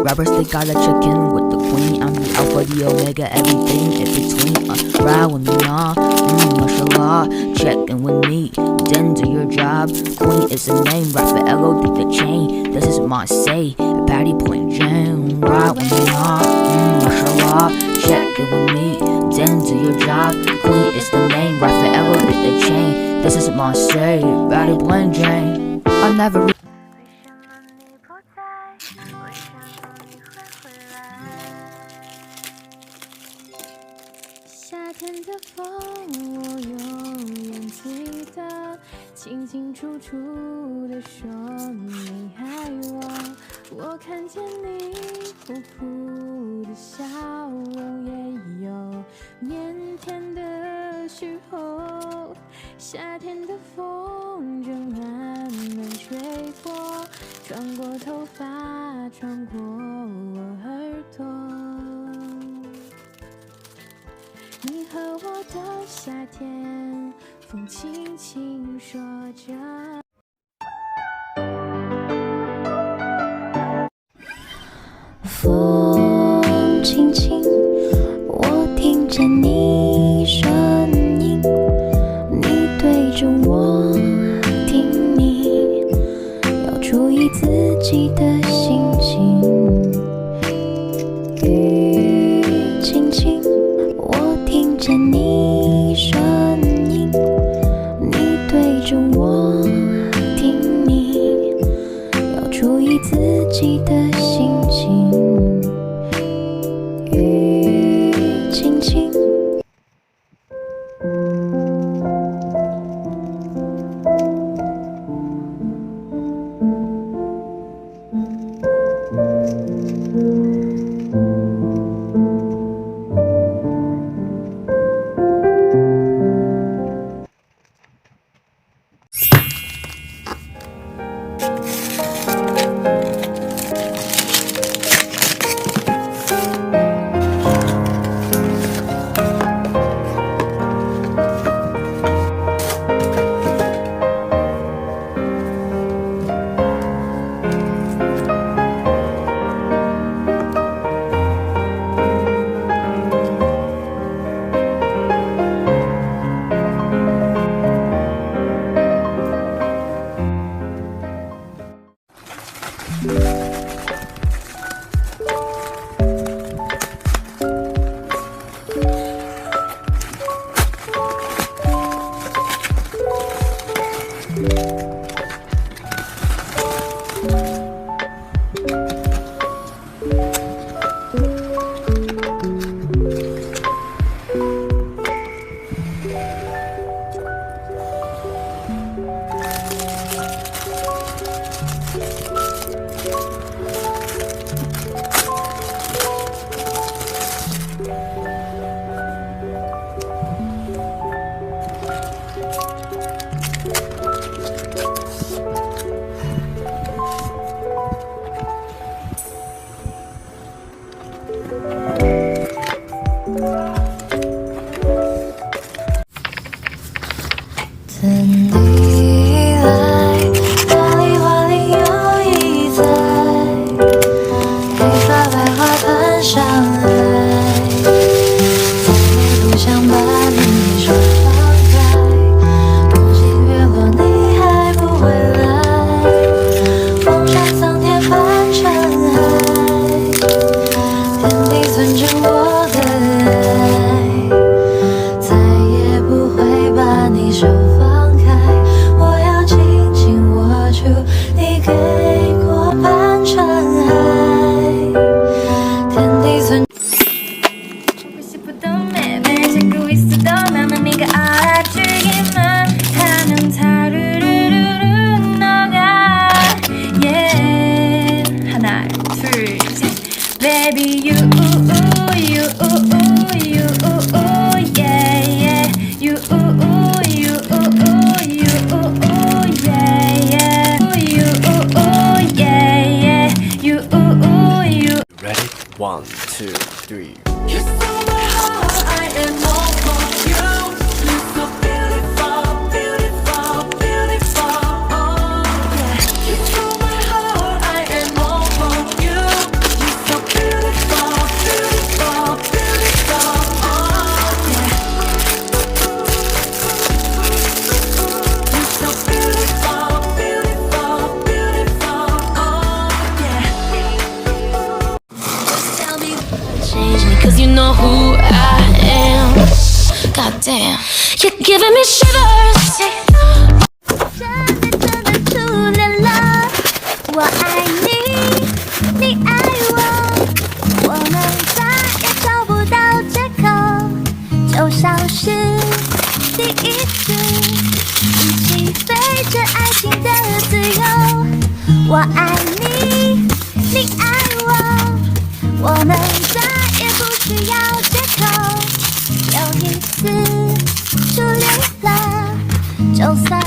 rappers, they gotta check in with the queen. I'm the alpha, the omega, everything in between. Ride with me, nah, mashallah. Check in with me, then do your job. Queen is the name, Raphael, did the chain. This is my say, Patty Point Jam. Ride with me, nah, mashallah. Check in with me, then do your job. Queen is the name, Raphael, did the chain. This is my say, Patty Point Jam. I never. 夏天的风，我永远记得，清清楚楚地说你爱我。我看见你活泼的笑容，也有腼腆的时候。夏天的风正慢慢吹过，穿过头发，穿过我耳朵。你和我的夏天，风轻轻说着。风轻轻，我听见你声音，你对着我听你，要注意自己的心情。雨轻轻。我听见你声音，你对着我听你，要注意自己的心情。雨轻轻。One, two, three. You stole my heart, I am all for you. You're so beautiful, beautiful, beautiful. Oh yeah. You stole my heart, I am all for you. You're Damn. You're giving me shivers. 真的初恋了，我爱你，你爱我，我们再也找不到借口，就像是第一次一起飞着爱情的自由。我爱你，你爱我，我们再也不需要借口。有一次初恋了，就算。